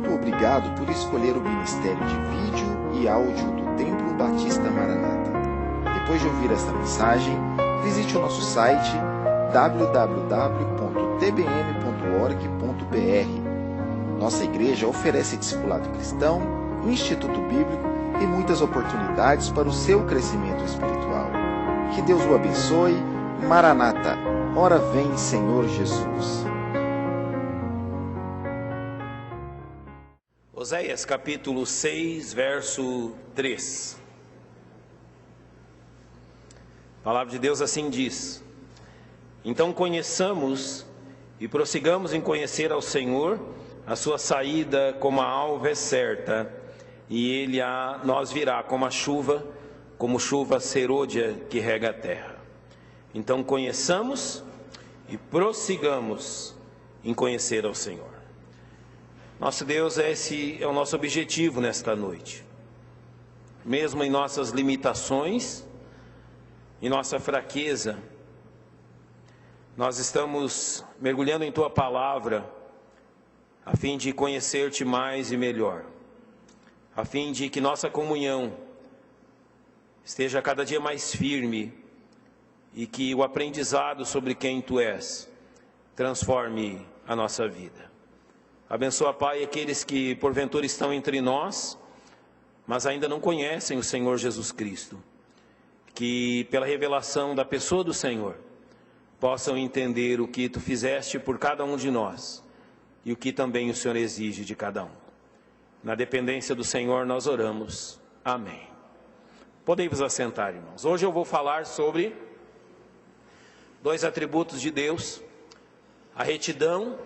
Muito obrigado por escolher o Ministério de Vídeo e Áudio do Templo Batista Maranata. Depois de ouvir esta mensagem, visite o nosso site www.tbm.org.br. Nossa igreja oferece discipulado cristão, instituto bíblico e muitas oportunidades para o seu crescimento espiritual. Que Deus o abençoe. Maranata, ora vem, Senhor Jesus. Oséias capítulo 6, verso 3. A palavra de Deus assim diz: Então conheçamos e prossigamos em conhecer ao Senhor, a sua saída como a alva é certa, e ele a nós virá como chuva serôdia que rega a terra. Então conheçamos e prossigamos em conhecer ao Senhor. Nosso Deus, esse é o nosso objetivo nesta noite. Mesmo em nossas limitações, em nossa fraqueza, nós estamos mergulhando em Tua Palavra, a fim de conhecer-Te mais e melhor, a fim de que nossa comunhão esteja cada dia mais firme e que o aprendizado sobre quem Tu és transforme a nossa vida. Abençoa, Pai, aqueles que porventura estão entre nós, mas ainda não conhecem o Senhor Jesus Cristo, que pela revelação da pessoa do Senhor possam entender o que Tu fizeste por cada um de nós e o que também o Senhor exige de cada um. Na dependência do Senhor nós oramos. Amém. Podem vos assentar, irmãos. Hoje eu vou falar sobre dois atributos de Deus: a retidão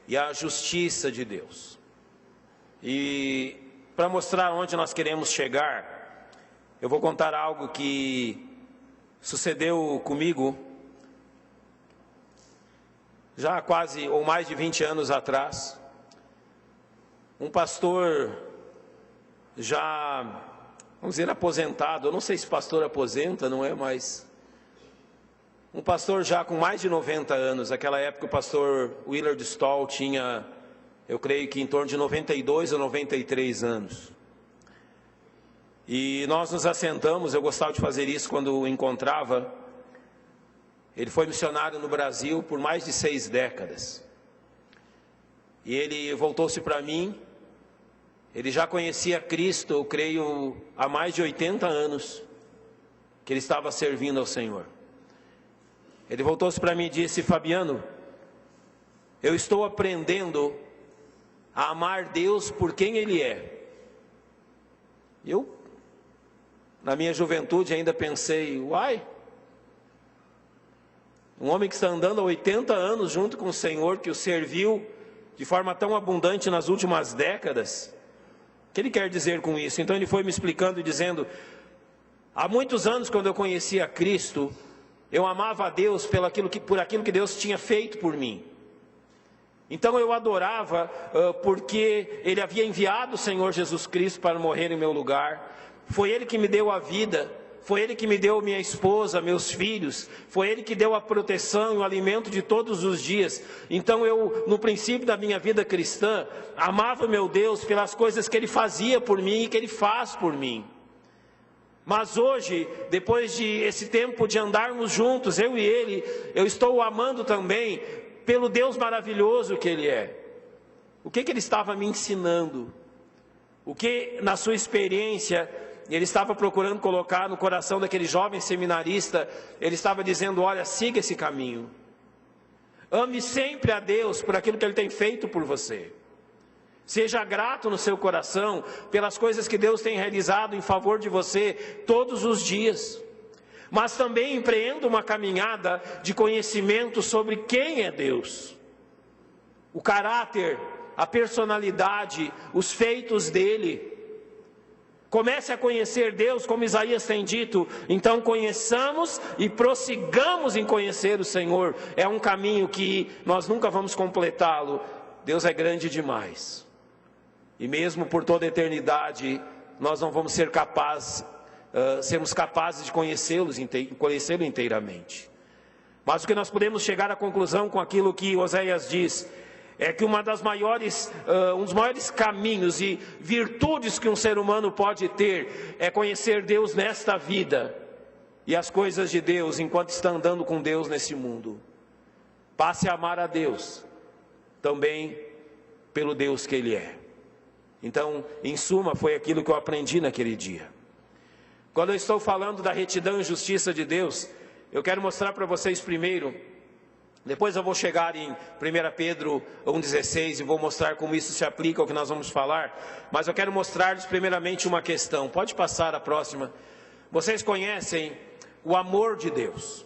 e a justiça de Deus. E para mostrar onde nós queremos chegar, eu vou contar algo que sucedeu comigo já há quase ou mais de 20 anos atrás. Um pastor já, vamos dizer, aposentado, eu não sei se pastor aposenta, não é, mas um pastor já com mais de 90 anos. Naquela época o pastor Willard Stoll tinha, eu creio que em torno de 92 ou 93 anos. E nós nos assentamos, eu gostava de fazer isso quando o encontrava. Ele foi missionário no Brasil por mais de 6 décadas. E ele voltou-se para mim. Ele já conhecia Cristo, eu creio, há mais de 80 anos que ele estava servindo ao Senhor. Ele voltou-se para mim e disse: Fabiano, eu estou aprendendo a amar Deus por quem Ele é. Eu, na minha juventude, ainda pensei: uai, um homem que está andando há 80 anos junto com o Senhor, que o serviu de forma tão abundante nas últimas décadas, o que ele quer dizer com isso? Então ele foi me explicando e dizendo: há muitos anos, quando eu conhecia Cristo, eu amava a Deus por aquilo que Deus tinha feito por mim. Então eu adorava porque Ele havia enviado o Senhor Jesus Cristo para morrer em meu lugar. Foi Ele que me deu a vida, foi Ele que me deu minha esposa, meus filhos, foi Ele que deu a proteção e o alimento de todos os dias. Então eu, no princípio da minha vida cristã, amava meu Deus pelas coisas que Ele fazia por mim e que Ele faz por mim. Mas hoje, depois de esse tempo de andarmos juntos, eu e ele, eu estou o amando também pelo Deus maravilhoso que Ele é. O que Ele estava me ensinando? O que, na sua experiência, Ele estava procurando colocar no coração daquele jovem seminarista? Ele estava dizendo: olha, siga esse caminho. Ame sempre a Deus por aquilo que Ele tem feito por você. Seja grato no seu coração pelas coisas que Deus tem realizado em favor de você todos os dias. Mas também empreenda uma caminhada de conhecimento sobre quem é Deus. O caráter, a personalidade, os feitos dEle. Comece a conhecer Deus, como Isaías tem dito. Então conheçamos e prossigamos em conhecer o Senhor. É um caminho que nós nunca vamos completá-lo. Deus é grande demais. E mesmo por toda a eternidade, nós não vamos sermos capazes de conhecê-lo inteiramente. Mas o que nós podemos chegar à conclusão com aquilo que Oséias diz, é que um dos maiores caminhos e virtudes que um ser humano pode ter é conhecer Deus nesta vida e as coisas de Deus enquanto está andando com Deus nesse mundo. Passe a amar a Deus também pelo Deus que Ele é. Então, em suma, foi aquilo que eu aprendi naquele dia. Quando eu estou falando da retidão e justiça de Deus, eu quero mostrar para vocês primeiro, depois eu vou chegar em 1 Pedro 1,16 e vou mostrar como isso se aplica ao que nós vamos falar, mas eu quero mostrar-lhes primeiramente uma questão. Pode passar a próxima. Vocês conhecem o amor de Deus.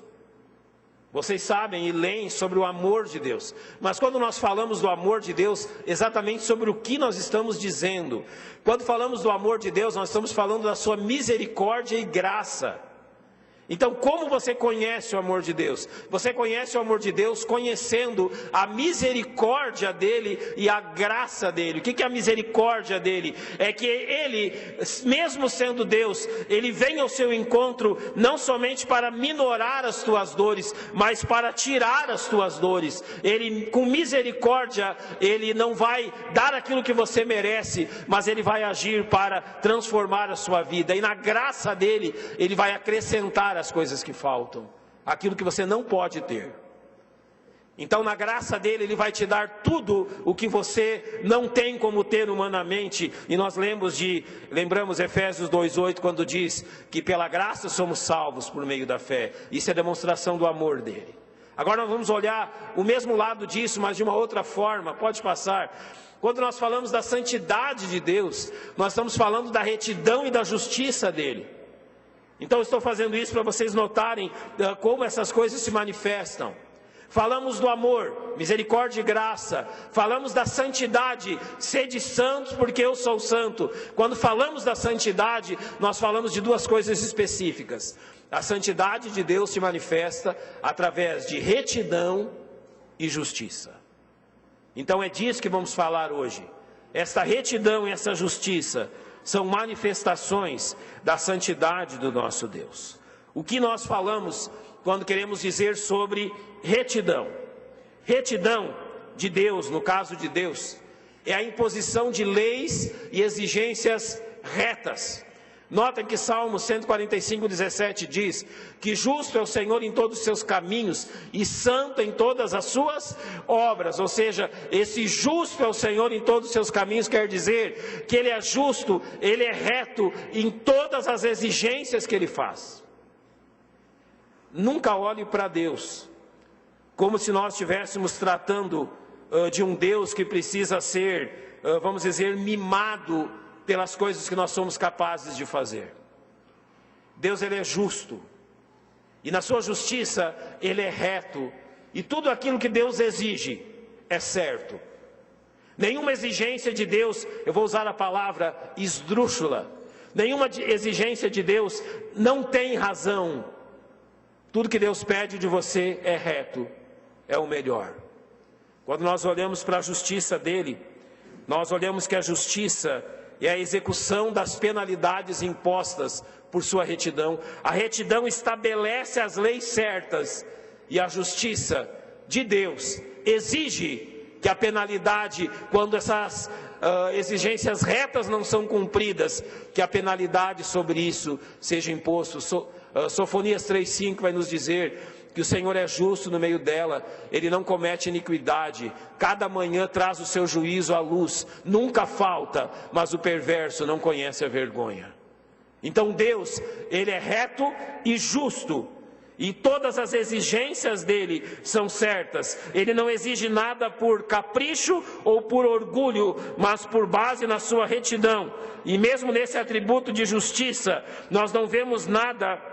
Vocês sabem e leem sobre o amor de Deus. Mas quando nós falamos do amor de Deus, exatamente sobre o que nós estamos dizendo? Quando falamos do amor de Deus, nós estamos falando da sua misericórdia e graça. Então, como você conhece o amor de Deus? Você conhece o amor de Deus conhecendo a misericórdia dEle e a graça dEle. O que é a misericórdia dEle? É que Ele, mesmo sendo Deus, Ele vem ao seu encontro não somente para minorar as tuas dores, mas para tirar as tuas dores. Ele, com misericórdia, Ele não vai dar aquilo que você merece, mas Ele vai agir para transformar a sua vida. E na graça dEle, Ele vai acrescentar as coisas que faltam, aquilo que você não pode ter. Então, na graça dele, ele vai te dar tudo o que você não tem como ter humanamente. E nós lembramos Efésios 2:8, quando diz que pela graça somos salvos por meio da fé. Isso é demonstração do amor dele. Agora nós vamos olhar o mesmo lado disso, mas de uma outra forma. Pode passar. Quando nós falamos da santidade de Deus, nós estamos falando da retidão e da justiça dele. Então eu estou fazendo isso para vocês notarem como essas coisas se manifestam. Falamos do amor, misericórdia e graça. Falamos da santidade, sede santos porque eu sou santo. Quando falamos da santidade, nós falamos de duas coisas específicas. A santidade de Deus se manifesta através de retidão e justiça. Então é disso que vamos falar hoje. Esta retidão e essa justiça são manifestações da santidade do nosso Deus. O que nós falamos quando queremos dizer sobre retidão? Retidão de Deus, no caso de Deus, é a imposição de leis e exigências retas. Notem que Salmo 145:17 diz que justo é o Senhor em todos os seus caminhos e santo em todas as suas obras. Ou seja, esse justo é o Senhor em todos os seus caminhos quer dizer que Ele é justo, Ele é reto em todas as exigências que Ele faz. Nunca olhe para Deus como se nós estivéssemos tratando de um Deus que precisa ser, vamos dizer, mimado pelas coisas que nós somos capazes de fazer. Deus, Ele é justo, e na sua justiça Ele é reto, e tudo aquilo que Deus exige é certo. Nenhuma exigência de Deus, eu vou usar a palavra esdrúxula, nenhuma exigência de Deus não tem razão. Tudo que Deus pede de você é reto, é o melhor. Quando nós olhamos para a justiça dEle, nós olhamos que a justiça é a execução das penalidades impostas por sua retidão. A retidão estabelece as leis certas e a justiça de Deus exige que a penalidade, quando essas exigências retas não são cumpridas, que a penalidade sobre isso seja imposto. Sofonias 3:5 vai nos dizer que o Senhor é justo no meio dela, Ele não comete iniquidade, cada manhã traz o seu juízo à luz, nunca falta, mas o perverso não conhece a vergonha. Então Deus, Ele é reto e justo, e todas as exigências dEle são certas. Ele não exige nada por capricho ou por orgulho, mas por base na sua retidão. E mesmo nesse atributo de justiça, nós não vemos nada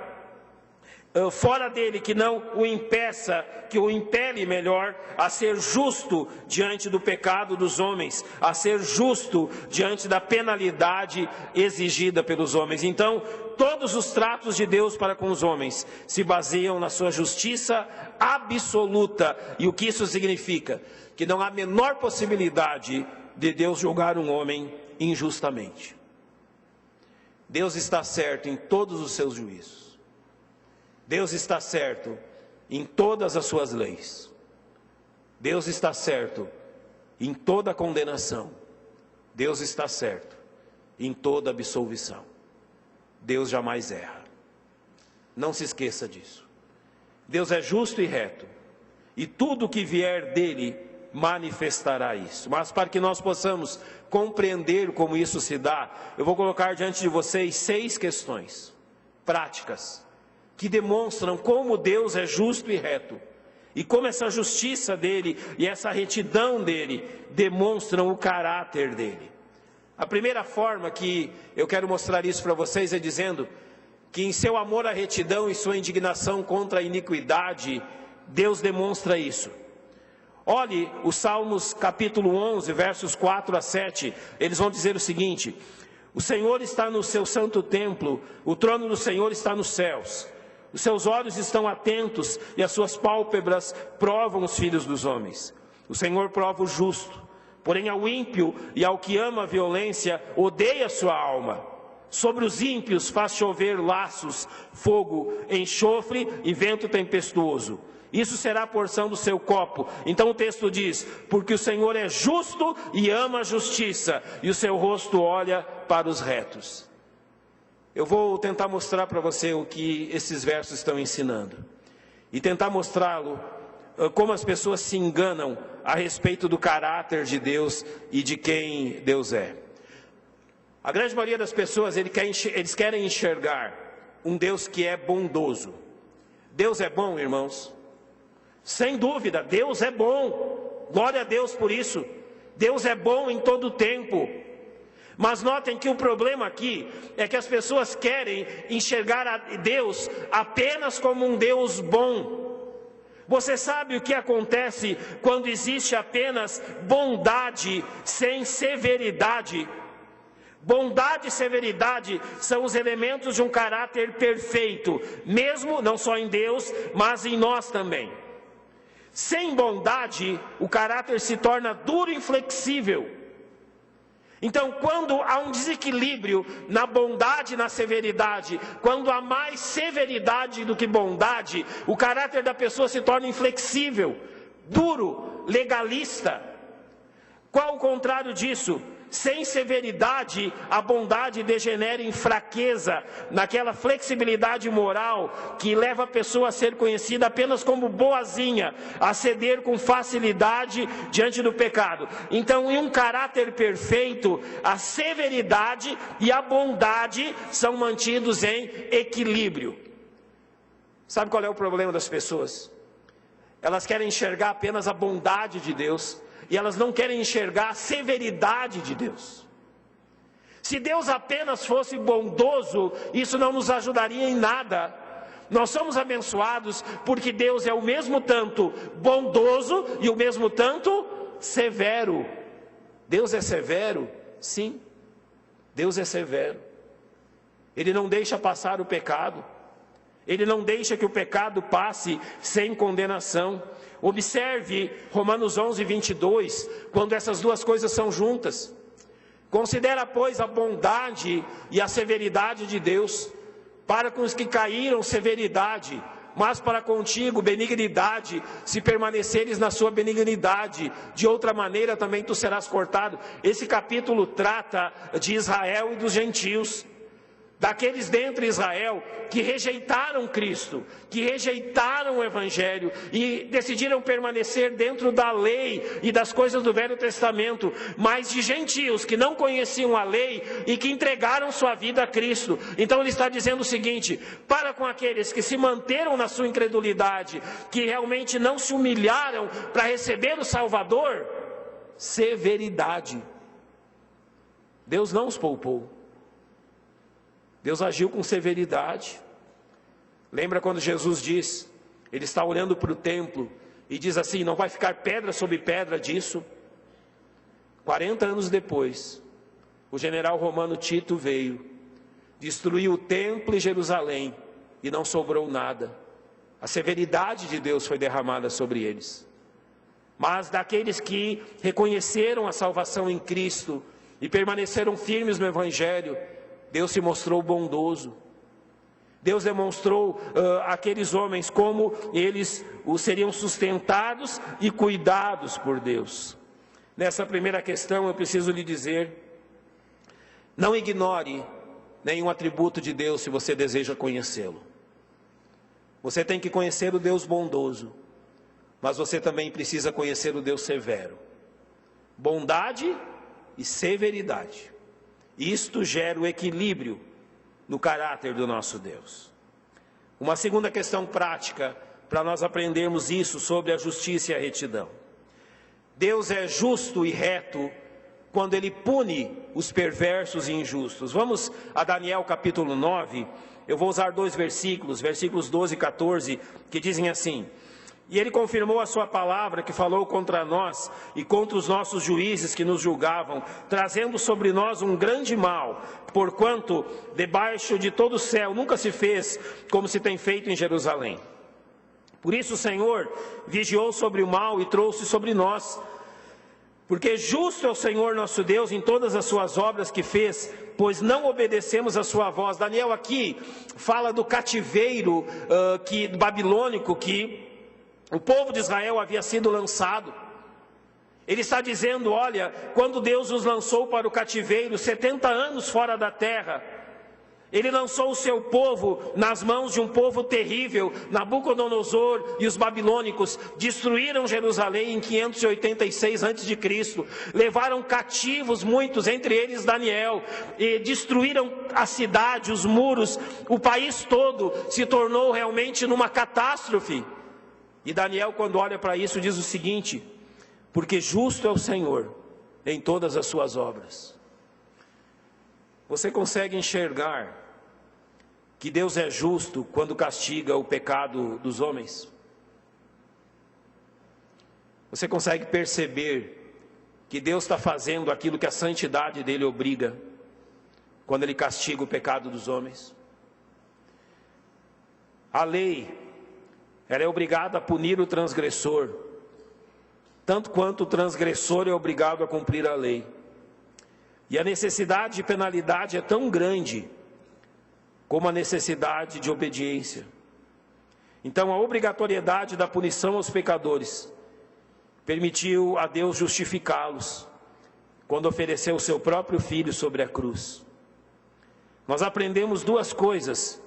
fora dele que não o impeça, que o impele melhor a ser justo diante do pecado dos homens, a ser justo diante da penalidade exigida pelos homens. Então, todos os tratos de Deus para com os homens se baseiam na sua justiça absoluta. E o que isso significa? Que não há a menor possibilidade de Deus julgar um homem injustamente. Deus está certo em todos os seus juízos. Deus está certo em todas as suas leis. Deus está certo Em toda condenação, Deus está certo. Em toda absolvição, Deus jamais erra. Não se esqueça disso. Deus é justo e reto, e tudo que vier dele manifestará isso. Mas para que nós possamos compreender como isso se dá, eu vou colocar diante de vocês 6 questões práticas que demonstram como Deus é justo e reto, e como essa justiça dele e essa retidão dele demonstram o caráter dele. A primeira forma que eu quero mostrar isso para vocês é dizendo que em seu amor à retidão e sua indignação contra a iniquidade, Deus demonstra isso. Olhe os Salmos capítulo 11, versos 4 a 7, eles vão dizer o seguinte: o Senhor está no seu santo templo, o trono do Senhor está nos céus. Os seus olhos estão atentos e as suas pálpebras provam os filhos dos homens. O Senhor prova o justo, porém ao ímpio e ao que ama a violência odeia sua alma. Sobre os ímpios faz chover laços, fogo, enxofre e vento tempestuoso. Isso será a porção do seu copo. Então o texto diz: porque o Senhor é justo e ama a justiça, e o seu rosto olha para os retos. Eu vou tentar mostrar para você o que esses versos estão ensinando, e tentar mostrá-lo como as pessoas se enganam a respeito do caráter de Deus e de quem Deus é. A grande maioria das pessoas, eles querem enxergar um Deus que é bondoso. Deus é bom, irmãos? Sem dúvida, Deus é bom. Glória a Deus por isso. Deus é bom em todo o tempo. Mas notem que o problema aqui é que as pessoas querem enxergar a Deus apenas como um Deus bom. Você sabe o que acontece quando existe apenas bondade sem severidade? Bondade e severidade são os elementos de um caráter perfeito, mesmo não só em Deus, mas em nós também. Sem bondade, o caráter se torna duro e inflexível. Então, quando há um desequilíbrio na bondade e na severidade, quando há mais severidade do que bondade, o caráter da pessoa se torna inflexível, duro, legalista. Qual o contrário disso? Sem severidade, a bondade degenera em fraqueza, naquela flexibilidade moral que leva a pessoa a ser conhecida apenas como boazinha, a ceder com facilidade diante do pecado. Então, em um caráter perfeito, a severidade e a bondade são mantidos em equilíbrio. Sabe qual é o problema das pessoas? Elas querem enxergar apenas a bondade de Deus, e elas não querem enxergar a severidade de Deus. Se Deus apenas fosse bondoso, isso não nos ajudaria em nada. Nós somos abençoados porque Deus é o mesmo tanto bondoso e o mesmo tanto severo. Deus é severo? Sim, Deus é severo. Ele não deixa passar o pecado. Ele não deixa que o pecado passe sem condenação. Observe Romanos 11, 22, quando essas duas coisas são juntas. Considera, pois, a bondade e a severidade de Deus. Para com os que caíram, severidade, mas para contigo, benignidade, se permaneceres na sua benignidade. De outra maneira também tu serás cortado. Esse capítulo trata de Israel e dos gentios. Daqueles dentre Israel que rejeitaram Cristo, que rejeitaram o Evangelho e decidiram permanecer dentro da lei e das coisas do Velho Testamento, mas de gentios que não conheciam a lei e que entregaram sua vida a Cristo. Então ele está dizendo o seguinte: para com aqueles que se manteram na sua incredulidade, que realmente não se humilharam para receber o Salvador, severidade. Deus não os poupou. Deus agiu com severidade. Lembra quando Jesus diz, ele está olhando para o templo e diz assim: não vai ficar pedra sobre pedra disso? 40 anos depois, o general romano Tito veio, destruiu o templo e Jerusalém e não sobrou nada. A severidade de Deus foi derramada sobre eles. Mas daqueles que reconheceram a salvação em Cristo e permaneceram firmes no Evangelho, Deus se mostrou bondoso. Deus demonstrou àqueles homens como eles seriam sustentados e cuidados por Deus. Nessa primeira questão eu preciso lhe dizer, não ignore nenhum atributo de Deus se você deseja conhecê-lo. Você tem que conhecer o Deus bondoso, mas você também precisa conhecer o Deus severo. Bondade e severidade. Isto gera o equilíbrio no caráter do nosso Deus. Uma segunda questão prática, para nós aprendermos isso sobre a justiça e a retidão. Deus é justo e reto quando Ele pune os perversos e injustos. Vamos a Daniel capítulo 9, eu vou usar 2 versículos, versículos 12 e 14, que dizem assim: E Ele confirmou a sua palavra que falou contra nós e contra os nossos juízes que nos julgavam, trazendo sobre nós um grande mal, porquanto debaixo de todo o céu nunca se fez como se tem feito em Jerusalém. Por isso o Senhor vigiou sobre o mal e trouxe sobre nós, porque justo é o Senhor nosso Deus em todas as suas obras que fez, pois não obedecemos a sua voz. Daniel aqui fala do cativeiro babilônico que o povo de Israel havia sido lançado. Ele está dizendo, olha, quando Deus os lançou para o cativeiro, 70 anos fora da terra, Ele lançou o seu povo nas mãos de um povo terrível. Nabucodonosor e os babilônicos destruíram Jerusalém em 586 a.C., levaram cativos muitos, entre eles Daniel, e destruíram a cidade, os muros, o país todo se tornou realmente numa catástrofe. E Daniel, quando olha para isso, diz o seguinte: porque justo é o Senhor em todas as suas obras. Você consegue enxergar que Deus é justo quando castiga o pecado dos homens? Você consegue perceber que Deus está fazendo aquilo que a santidade dele obriga, quando ele castiga o pecado dos homens? A lei, ela é obrigada a punir o transgressor, tanto quanto o transgressor é obrigado a cumprir a lei. E a necessidade de penalidade é tão grande como a necessidade de obediência. Então, a obrigatoriedade da punição aos pecadores permitiu a Deus justificá-los quando ofereceu o seu próprio Filho sobre a cruz. Nós aprendemos 2 coisas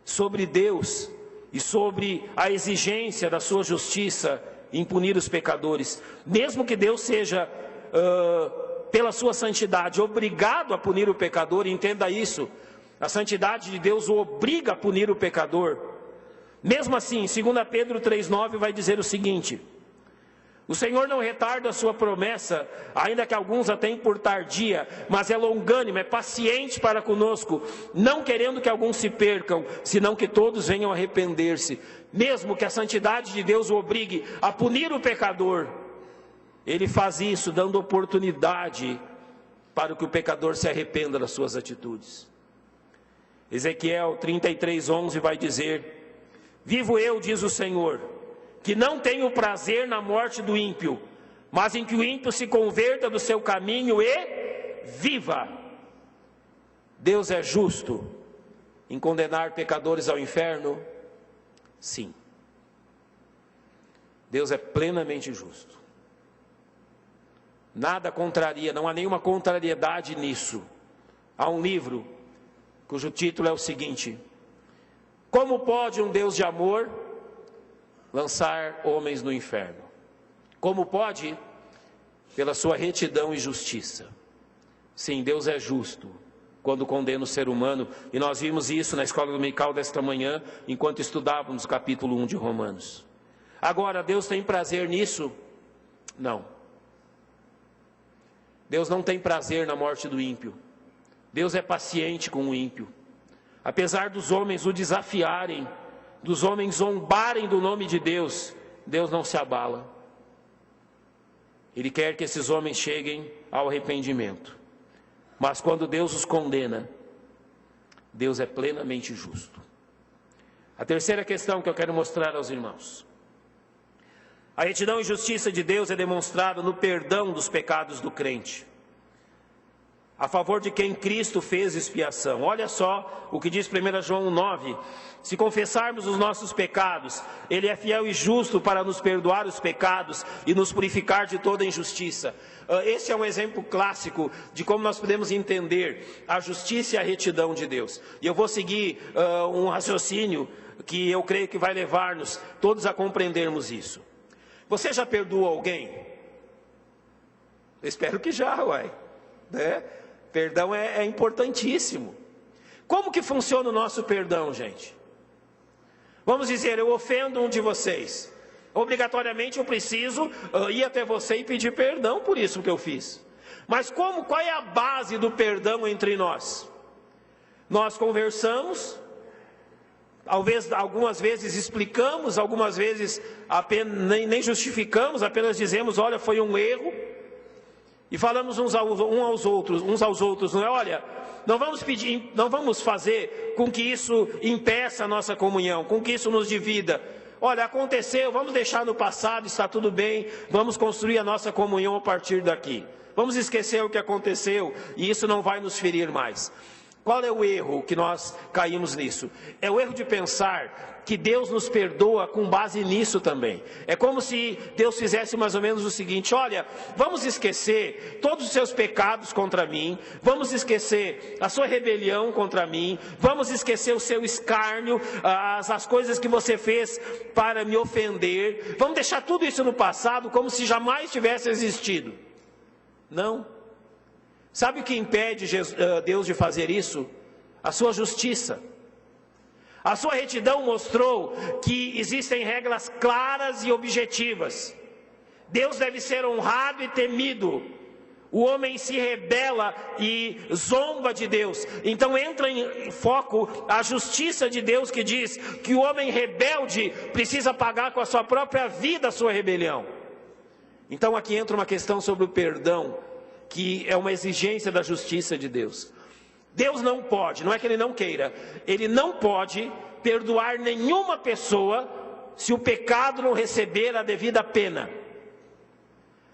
sobre Deus e sobre a exigência da sua justiça em punir os pecadores. Mesmo que Deus seja pela sua santidade, obrigado a punir o pecador, entenda isso, a santidade de Deus o obriga a punir o pecador. Mesmo assim, 2 Pedro 3,9 vai dizer o seguinte: o Senhor não retarda a sua promessa, ainda que alguns a tenham por tardia, mas é longânimo, é paciente para conosco, não querendo que alguns se percam, senão que todos venham a arrepender-se. Mesmo que a santidade de Deus o obrigue a punir o pecador, Ele faz isso dando oportunidade para que o pecador se arrependa das suas atitudes. Ezequiel 33:11 vai dizer: vivo eu, diz o Senhor, que não tenho prazer na morte do ímpio, mas em que o ímpio se converta do seu caminho e viva. Deus é justo em condenar pecadores ao inferno? Sim. Deus é plenamente justo. Nada contraria, não há nenhuma contrariedade nisso. Há um livro cujo título é o seguinte: como pode um Deus de amor lançar homens no inferno? Como pode? Pela sua retidão e justiça. Sim, Deus é justo quando condena o ser humano, e nós vimos isso na escola dominical desta manhã, enquanto estudávamos o capítulo 1 de Romanos. Agora, Deus tem prazer nisso? Não. Deus não tem prazer na morte do ímpio. Deus é paciente com o ímpio. Apesar dos homens o desafiarem, dos homens zombarem do nome de Deus, Deus não se abala. Ele quer que esses homens cheguem ao arrependimento. Mas quando Deus os condena, Deus é plenamente justo. A terceira questão que eu quero mostrar aos irmãos: a retidão e justiça de Deus é demonstrada no perdão dos pecados do crente. a favor de quem Cristo fez expiação. Olha só o que diz 1 João 9. Se confessarmos os nossos pecados, Ele é fiel e justo para nos perdoar os pecados e nos purificar de toda injustiça. Esse é um exemplo clássico de como nós podemos entender a justiça e a retidão de Deus. E eu vou seguir um raciocínio que eu creio que vai levar-nos todos a compreendermos isso. Você já perdoou alguém? Eu espero que já, uai. Né? Perdão é importantíssimo. Como que funciona o nosso perdão, gente? Vamos dizer, eu ofendo um de vocês. Obrigatoriamente eu preciso ir até você e pedir perdão por isso que eu fiz. Mas qual é a base do perdão entre nós? Nós conversamos, algumas vezes explicamos, algumas vezes nem justificamos, apenas dizemos, olha, foi um erro. E falamos uns aos outros, não é? Olha, não vamos fazer com que isso impeça a nossa comunhão, com que isso nos divida. Olha, aconteceu, vamos deixar no passado, está tudo bem, vamos construir a nossa comunhão a partir daqui. Vamos esquecer o que aconteceu e isso não vai nos ferir mais. Qual é o erro que nós caímos nisso? É o erro de pensar que Deus nos perdoa com base nisso também. É como se Deus fizesse mais ou menos o seguinte: olha, vamos esquecer todos os seus pecados contra mim, vamos esquecer a sua rebelião contra mim, vamos esquecer o seu escárnio, as coisas que você fez para me ofender, vamos deixar tudo isso no passado como se jamais tivesse existido. Não. Sabe o que impede Deus de fazer isso? A sua justiça. A sua retidão mostrou que existem regras claras e objetivas. Deus deve ser honrado e temido. O homem se rebela e zomba de Deus. Então entra em foco a justiça de Deus, que diz que o homem rebelde precisa pagar com a sua própria vida a sua rebelião. Então aqui entra uma questão sobre o perdão, que é uma exigência da justiça de Deus. Deus não pode, não é que Ele não queira, Ele não pode perdoar nenhuma pessoa se o pecado não receber a devida pena.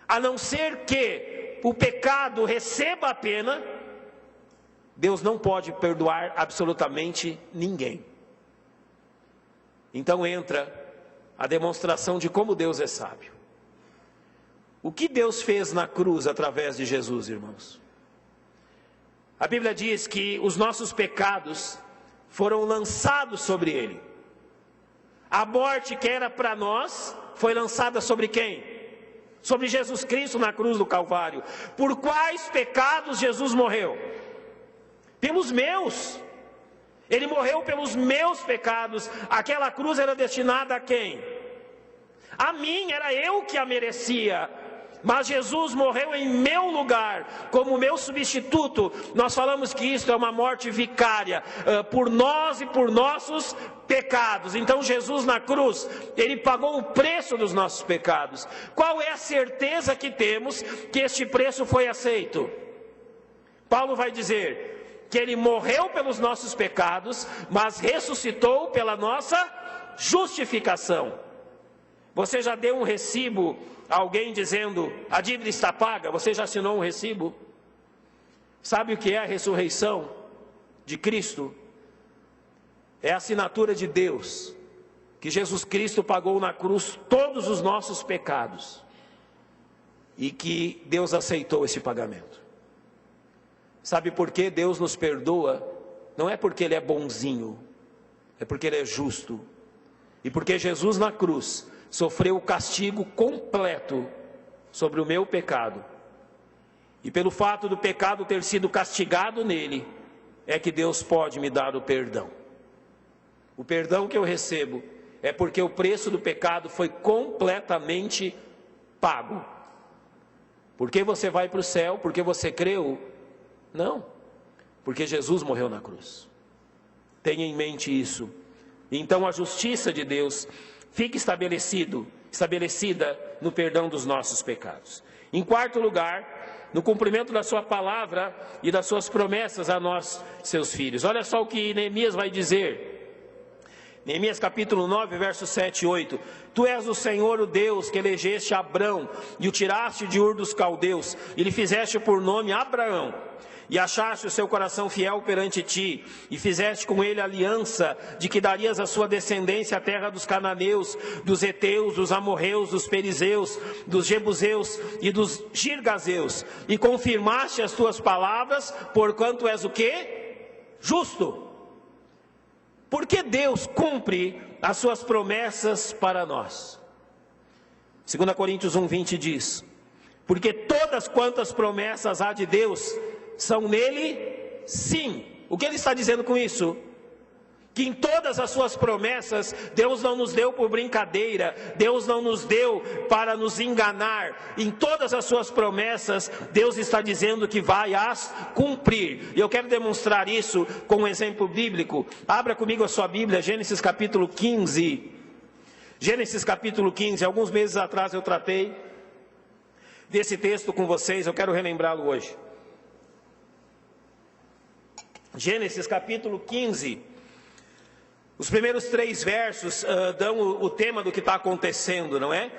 A não ser que o pecado receba a pena, Deus não pode perdoar absolutamente ninguém. Então entra a demonstração de como Deus é sábio. O que Deus fez na cruz através de Jesus, irmãos? A Bíblia diz que os nossos pecados foram lançados sobre Ele. A morte que era para nós foi lançada sobre quem? Sobre Jesus Cristo na cruz do Calvário. Por quais pecados Jesus morreu? Pelos meus. Ele morreu pelos meus pecados. Aquela cruz era destinada a quem? A mim, era eu que a merecia. Mas Jesus morreu em meu lugar, como meu substituto. Nós falamos que isso é uma morte vicária, por nós e por nossos pecados. Então Jesus na cruz, Ele pagou o preço dos nossos pecados. Qual é a certeza que temos que este preço foi aceito? Paulo vai dizer que Ele morreu pelos nossos pecados, mas ressuscitou pela nossa justificação. Você já deu um recibo a alguém dizendo, a dívida está paga? Você já assinou um recibo? Sabe o que é a ressurreição de Cristo? É a assinatura de Deus, que Jesus Cristo pagou na cruz todos os nossos pecados, e que Deus aceitou esse pagamento. Sabe por que Deus nos perdoa? Não é porque Ele é bonzinho, é porque Ele é justo, e porque Jesus na cruz sofreu o castigo completo sobre o meu pecado. E pelo fato do pecado ter sido castigado nele, é que Deus pode me dar o perdão. O perdão que eu recebo é porque o preço do pecado foi completamente pago. Por que você vai para o céu? Porque você creu? Não. Porque Jesus morreu na cruz. Tenha em mente isso. Então a justiça de Deus fica estabelecida no perdão dos nossos pecados. Em quarto lugar, no cumprimento da sua palavra e das suas promessas a nós, seus filhos. Olha só o que Neemias vai dizer. Neemias capítulo 9, versos 7 e 8. Tu és o Senhor, o Deus, que elegeste Abrão e o tiraste de Ur dos Caldeus, e lhe fizeste por nome Abraão. e achaste o seu coração fiel perante ti, e fizeste com ele aliança, de que darias à sua descendência a terra dos cananeus, dos heteus, dos amorreus, dos perizeus, dos jebuseus e dos girgazeus, e confirmaste as tuas palavras, porquanto és o quê? Justo. Porque Deus cumpre as suas promessas para nós. 2 Coríntios 1:20 diz: porque todas quantas promessas há de Deus, são nele sim. O que ele está dizendo com isso? Que em todas as suas promessas, Deus não nos deu por brincadeira, Deus não nos deu para nos enganar. Em todas as suas promessas, Deus está dizendo que vai as cumprir. E eu quero demonstrar isso com um exemplo bíblico. Abra comigo a sua Bíblia, Gênesis capítulo 15. Gênesis capítulo 15, alguns meses atrás eu tratei desse texto com vocês, eu quero relembrá-lo hoje. Gênesis capítulo 15, os primeiros 3 versos dão o tema do que está acontecendo, não é?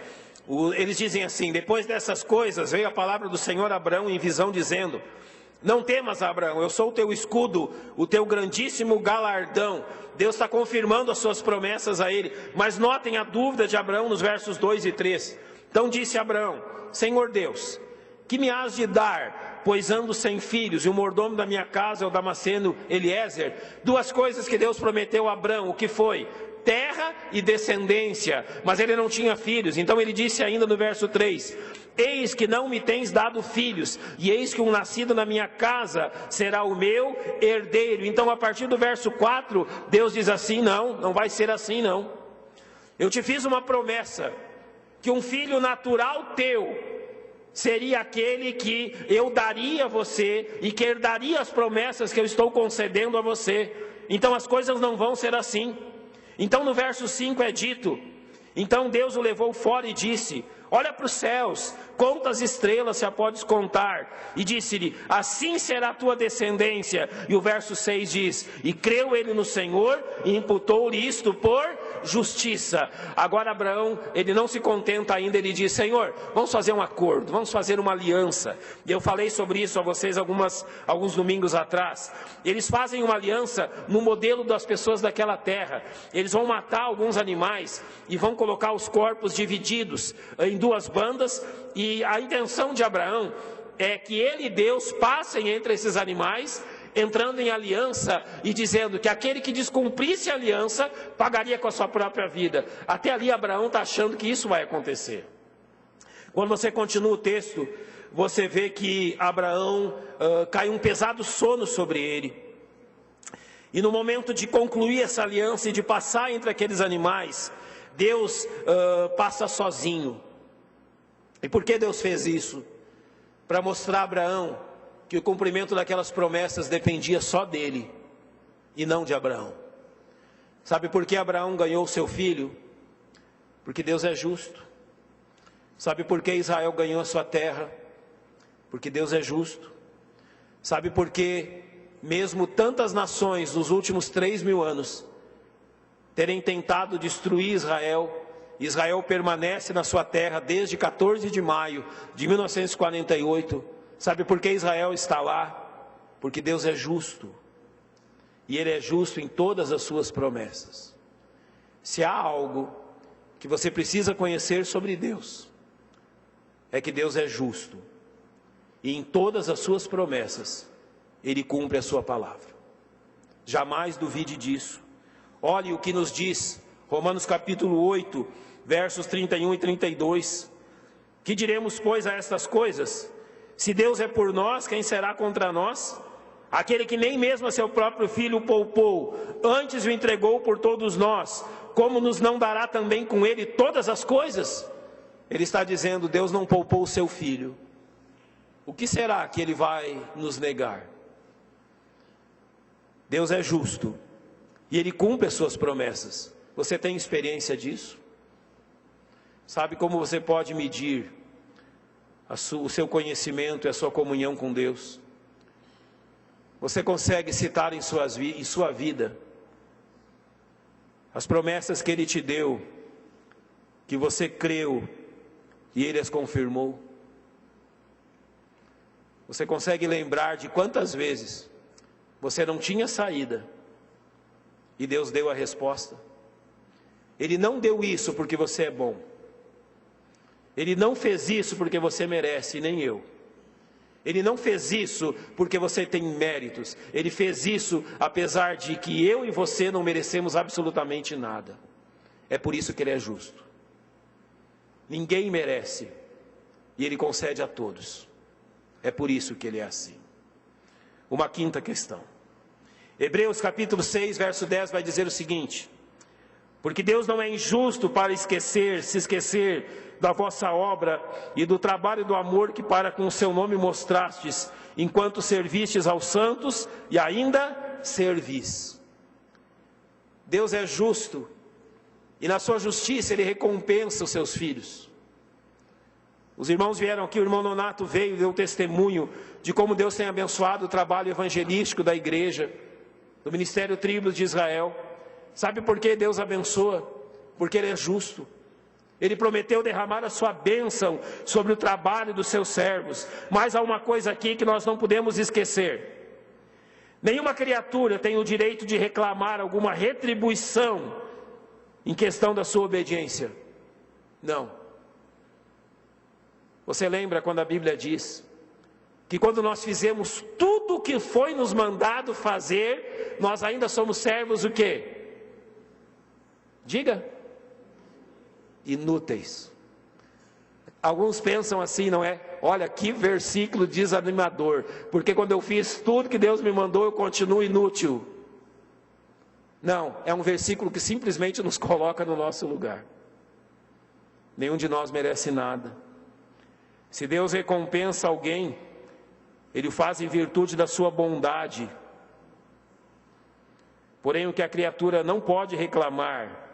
Eles dizem assim: depois dessas coisas veio a palavra do Senhor a Abrão em visão dizendo: não temas, Abrão, eu sou o teu escudo, o teu grandíssimo galardão. Deus está confirmando as suas promessas a ele, mas notem a dúvida de Abrão nos versos 2 e 3. Então disse Abrão: Senhor Deus, que me has de dar, pois ando sem filhos, e o mordomo da minha casa é o Damasceno Eliezer? 2 coisas que Deus prometeu a Abrão, o que foi? Terra e descendência, mas ele não tinha filhos. Então ele disse ainda no verso 3: eis que não me tens dado filhos, e eis que um nascido na minha casa será o meu herdeiro. Então a partir do verso 4, Deus diz assim: não vai ser assim não. Eu te fiz uma promessa, que um filho natural teu seria aquele que eu daria a você, e que herdaria as promessas que eu estou concedendo a você. Então as coisas não vão ser assim. Então no verso 5 é dito: então Deus o levou fora e disse: olha para os céus, conta as estrelas, se a podes contar. E disse-lhe: assim será a tua descendência. E o verso 6 diz: e creu ele no Senhor, e imputou-lhe isto por justiça. Agora Abraão, ele não se contenta ainda, ele diz: Senhor, vamos fazer um acordo, vamos fazer uma aliança. E eu falei sobre isso a vocês alguns domingos atrás. Eles fazem uma aliança no modelo das pessoas daquela terra. Eles vão matar alguns animais e vão colocar os corpos divididos em 2 bandas, e a intenção de Abraão é que ele e Deus passem entre esses animais, entrando em aliança e dizendo que aquele que descumprisse a aliança pagaria com a sua própria vida. Até ali Abraão está achando que isso vai acontecer. Quando você continua o texto, você vê que Abraão cai um pesado sono sobre ele. E no momento de concluir essa aliança e de passar entre aqueles animais, Deus passa sozinho. E por que Deus fez isso? Para mostrar a Abraão que o cumprimento daquelas promessas dependia só dele e não de Abraão. Sabe por que Abraão ganhou seu filho? Porque Deus é justo. Sabe por que Israel ganhou a sua terra? Porque Deus é justo. Sabe por que mesmo tantas nações nos últimos 3.000 anos terem tentado destruir Israel, Israel permanece na sua terra desde 14 de maio de 1948. Sabe por que Israel está lá? Porque Deus é justo. E Ele é justo em todas as suas promessas. Se há algo que você precisa conhecer sobre Deus, é que Deus é justo. E em todas as suas promessas, Ele cumpre a sua palavra. Jamais duvide disso. Olhe o que nos diz Romanos capítulo 8, versos 31 e 32. Que diremos, pois, a estas coisas? Se Deus é por nós, quem será contra nós? Aquele que nem mesmo a seu próprio filho poupou, antes o entregou por todos nós, como nos não dará também com ele todas as coisas? Ele está dizendo: Deus não poupou o seu filho. O que será que Ele vai nos negar? Deus é justo e Ele cumpre as suas promessas. Você tem experiência disso? Sabe como você pode medir o seu conhecimento e a sua comunhão com Deus? Você consegue citar em sua vida as promessas que Ele te deu, que você creu e Ele as confirmou? Você consegue lembrar de quantas vezes você não tinha saída e Deus deu a resposta? Ele não deu isso porque você é bom. Ele não fez isso porque você merece, nem eu. Ele não fez isso porque você tem méritos. Ele fez isso apesar de que eu e você não merecemos absolutamente nada. É por isso que Ele é justo. Ninguém merece e Ele concede a todos. É por isso que Ele é assim. Uma quinta questão. Hebreus capítulo 6, verso 10 vai dizer o seguinte: porque Deus não é injusto para se esquecer da vossa obra e do trabalho e do amor que para com o seu nome mostrastes, enquanto servistes aos santos e ainda servis. Deus é justo e na sua justiça Ele recompensa os seus filhos. Os irmãos vieram aqui, o irmão Nonato veio e deu testemunho de como Deus tem abençoado o trabalho evangelístico da igreja, do Ministério Tribos de Israel. Sabe por que Deus abençoa? Porque Ele é justo. Ele prometeu derramar a sua bênção sobre o trabalho dos seus servos. Mas há uma coisa aqui que nós não podemos esquecer. Nenhuma criatura tem o direito de reclamar alguma retribuição em questão da sua obediência. Não. Você lembra quando a Bíblia diz que quando nós fizemos tudo o que foi nos mandado fazer, nós ainda somos servos o quê? Diga. Inúteis. Alguns pensam assim, não é? Olha, que versículo desanimador. Porque quando eu fiz tudo que Deus me mandou, eu continuo inútil. Não, é um versículo que simplesmente nos coloca no nosso lugar. Nenhum de nós merece nada. Se Deus recompensa alguém, Ele o faz em virtude da sua bondade. Porém, o que a criatura não pode reclamar,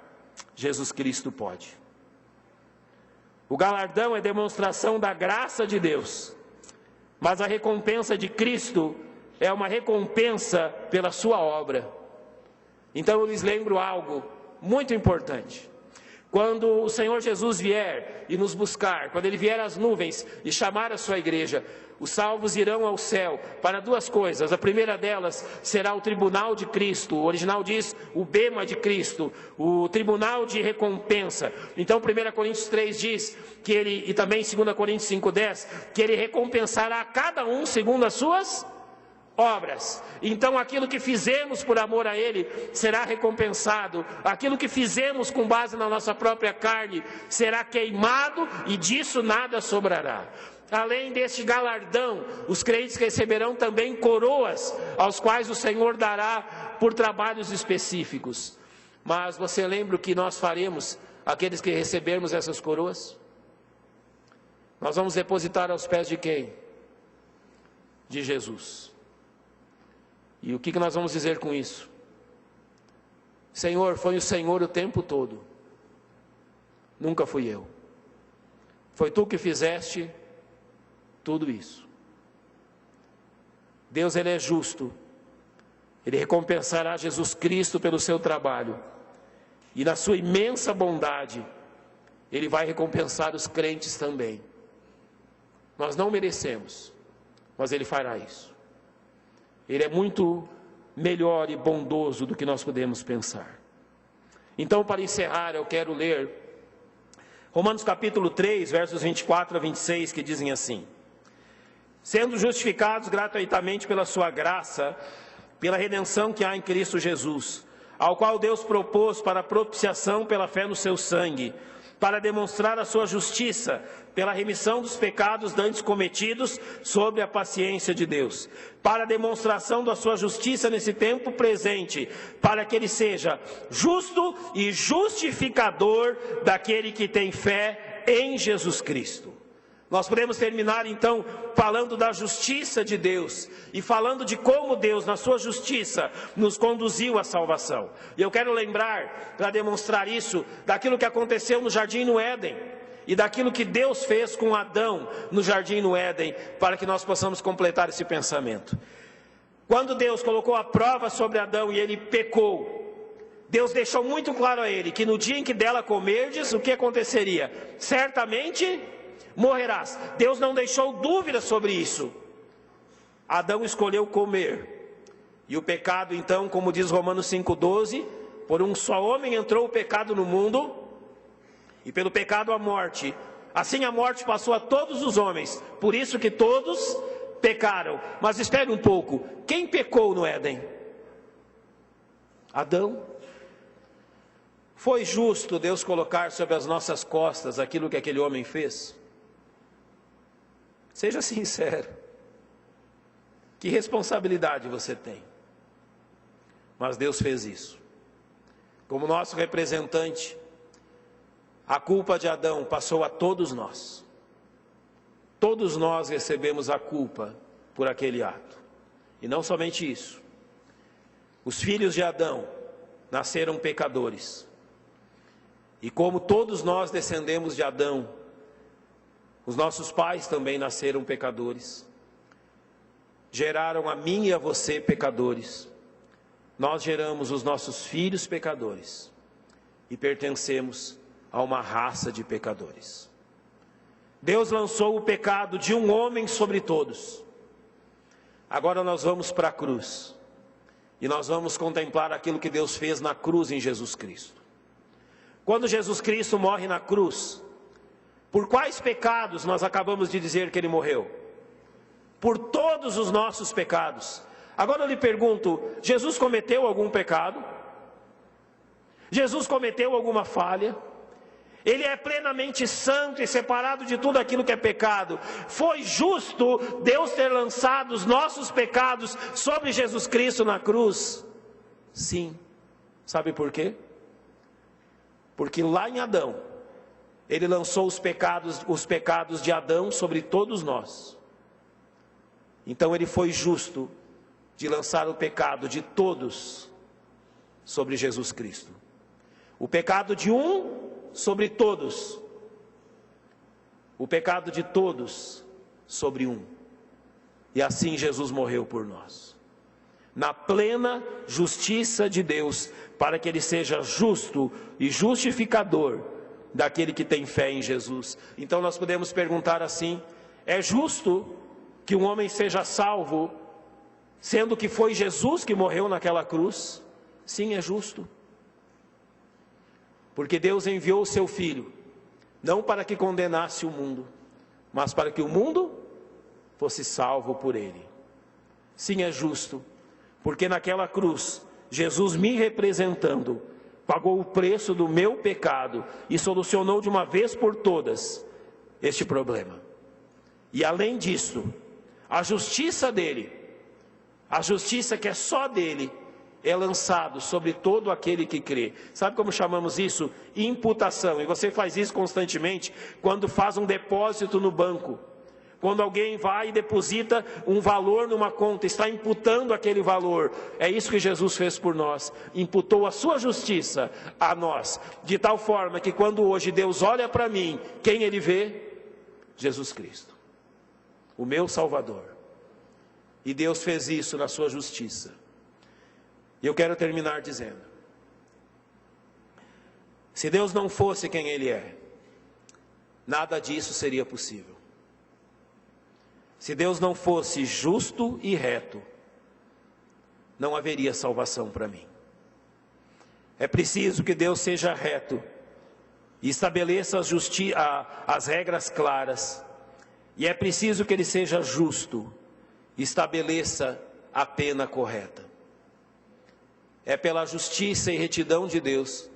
Jesus Cristo pode. O galardão é demonstração da graça de Deus, mas a recompensa de Cristo é uma recompensa pela sua obra. Então eu lhes lembro algo muito importante. Quando o Senhor Jesus vier e nos buscar, quando Ele vier às nuvens e chamar a sua igreja, os salvos irão ao céu para duas coisas. A primeira delas será o tribunal de Cristo. O original diz o bema de Cristo, o tribunal de recompensa. Então 1 Coríntios 3 diz que Ele, e também 2 Coríntios 5:10, que Ele recompensará a cada um segundo as suas obras. Então aquilo que fizemos por amor a Ele será recompensado. Aquilo que fizemos com base na nossa própria carne será queimado e disso nada sobrará. Além deste galardão, os crentes receberão também coroas, aos quais o Senhor dará por trabalhos específicos. Mas você lembra o que nós faremos, aqueles que recebermos essas coroas? Nós vamos depositar aos pés de quem? De Jesus. E o que nós vamos dizer com isso? Senhor, foi o Senhor o tempo todo. Nunca fui eu. Foi Tu que fizeste tudo isso. Deus, Ele é justo. Ele recompensará Jesus Cristo pelo seu trabalho. E na sua imensa bondade, Ele vai recompensar os crentes também. Nós não merecemos, mas Ele fará isso. Ele é muito melhor e bondoso do que nós podemos pensar. Então, para encerrar, eu quero ler Romanos capítulo 3, versos 24 a 26, que dizem assim: sendo justificados gratuitamente pela sua graça, pela redenção que há em Cristo Jesus, ao qual Deus propôs para a propiciação pela fé no seu sangue, para demonstrar a sua justiça, pela remissão dos pecados dantes cometidos, sobre a paciência de Deus, para a demonstração da sua justiça nesse tempo presente, para que Ele seja justo e justificador daquele que tem fé em Jesus Cristo. Nós podemos terminar então falando da justiça de Deus e falando de como Deus, na sua justiça, nos conduziu à salvação. E eu quero lembrar, para demonstrar isso, daquilo que aconteceu no jardim no Éden e daquilo que Deus fez com Adão no jardim no Éden, para que nós possamos completar esse pensamento. Quando Deus colocou a prova sobre Adão e ele pecou, Deus deixou muito claro a ele que no dia em que dela comerdes, o que aconteceria? Certamente morrerás. Deus não deixou dúvida sobre isso. Adão escolheu comer. E o pecado, então, como diz Romanos 5,12, por um só homem entrou o pecado no mundo, e pelo pecado a morte. Assim a morte passou a todos os homens, por isso que todos pecaram. Mas espere um pouco, quem pecou no Éden? Adão. Foi justo Deus colocar sobre as nossas costas aquilo que aquele homem fez? Seja sincero. Que responsabilidade você tem? Mas Deus fez isso. Como nosso representante, a culpa de Adão passou a todos nós. Todos nós recebemos a culpa por aquele ato. E não somente isso. Os filhos de Adão nasceram pecadores. E como todos nós descendemos de Adão, os nossos pais também nasceram pecadores. Geraram a mim e a você pecadores. Nós geramos os nossos filhos pecadores. E pertencemos a uma raça de pecadores. Deus lançou o pecado de um homem sobre todos. Agora nós vamos para a cruz. E nós vamos contemplar aquilo que Deus fez na cruz em Jesus Cristo. Quando Jesus Cristo morre na cruz, por quais pecados nós acabamos de dizer que Ele morreu? Por todos os nossos pecados. Agora eu lhe pergunto, Jesus cometeu algum pecado? Jesus cometeu alguma falha? Ele é plenamente santo e separado de tudo aquilo que é pecado. Foi justo Deus ter lançado os nossos pecados sobre Jesus Cristo na cruz? Sim. Sabe por quê? Porque lá em Adão, Ele lançou os pecados de Adão sobre todos nós. Então Ele foi justo de lançar o pecado de todos sobre Jesus Cristo. O pecado de um sobre todos. O pecado de todos sobre um. E assim Jesus morreu por nós. Na plena justiça de Deus, para que Ele seja justo e justificador daquele que tem fé em Jesus. Então nós podemos perguntar assim: é justo que um homem seja salvo, sendo que foi Jesus que morreu naquela cruz? Sim, é justo. Porque Deus enviou o seu Filho, não para que condenasse o mundo, mas para que o mundo fosse salvo por Ele. Sim, é justo, porque naquela cruz, Jesus me representando, pagou o preço do meu pecado e solucionou de uma vez por todas este problema. E além disso, a justiça dele, a justiça que é só dele, é lançado sobre todo aquele que crê. Sabe como chamamos isso? Imputação. E você faz isso constantemente quando faz um depósito no banco. Quando alguém vai e deposita um valor numa conta, está imputando aquele valor. É isso que Jesus fez por nós. Imputou a sua justiça a nós. De tal forma que quando hoje Deus olha para mim, quem Ele vê? Jesus Cristo, o meu Salvador. E Deus fez isso na sua justiça. E eu quero terminar dizendo: se Deus não fosse quem Ele é, nada disso seria possível. Se Deus não fosse justo e reto, não haveria salvação para mim. É preciso que Deus seja reto e estabeleça as regras claras. E é preciso que Ele seja justo e estabeleça a pena correta. É pela justiça e retidão de Deus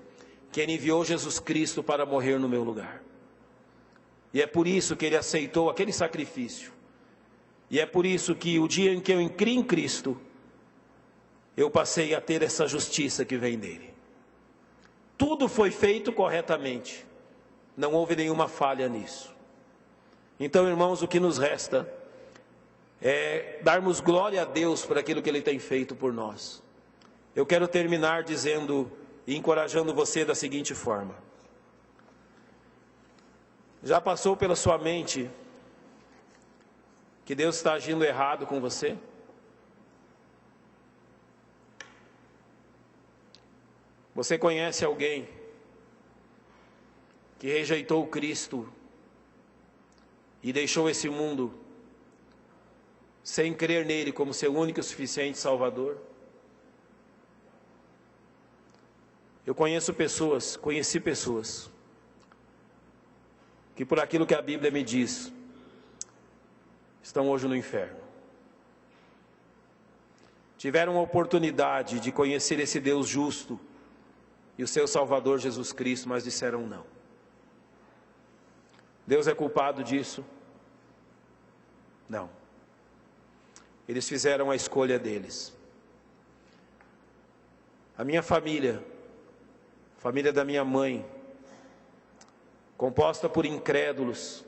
que Ele enviou Jesus Cristo para morrer no meu lugar. E é por isso que Ele aceitou aquele sacrifício. E é por isso que o dia em que eu criei em Cristo, eu passei a ter essa justiça que vem dele. Tudo foi feito corretamente. Não houve nenhuma falha nisso. Então, irmãos, o que nos resta é darmos glória a Deus por aquilo que Ele tem feito por nós. Eu quero terminar dizendo e encorajando você da seguinte forma: já passou pela sua mente que Deus está agindo errado com você? Você conhece alguém que rejeitou Cristo e deixou esse mundo sem crer nele como seu único e suficiente Salvador? Eu conheci pessoas que por aquilo que a Bíblia me diz, estão hoje no inferno. Tiveram a oportunidade de conhecer esse Deus justo e o seu Salvador Jesus Cristo, mas disseram não. Deus é culpado disso? Não. Eles fizeram a escolha deles. A minha família, a família da minha mãe, composta por incrédulos,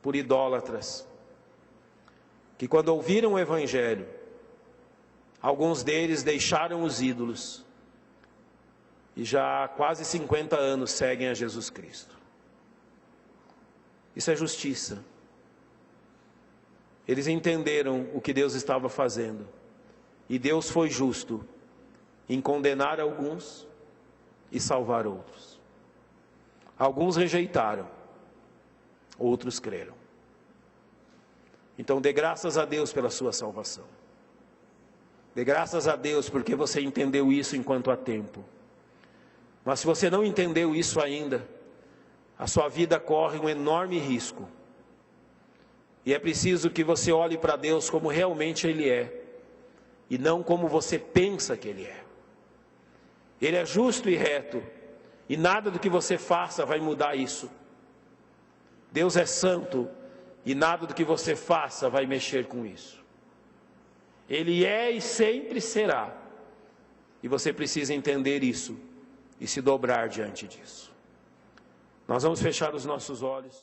por idólatras, que quando ouviram o Evangelho, alguns deles deixaram os ídolos e já há quase 50 anos seguem a Jesus Cristo. Isso é justiça. Eles entenderam o que Deus estava fazendo e Deus foi justo em condenar alguns e salvar outros. Alguns rejeitaram, outros creram. Então dê graças a Deus pela sua salvação. Dê graças a Deus porque você entendeu isso enquanto há tempo. Mas se você não entendeu isso ainda, a sua vida corre um enorme risco. E é preciso que você olhe para Deus como realmente Ele é, e não como você pensa que Ele é. Ele é justo e reto, e nada do que você faça vai mudar isso. Deus é santo, e nada do que você faça vai mexer com isso. Ele é e sempre será, e você precisa entender isso, e se dobrar diante disso. Nós vamos fechar os nossos olhos.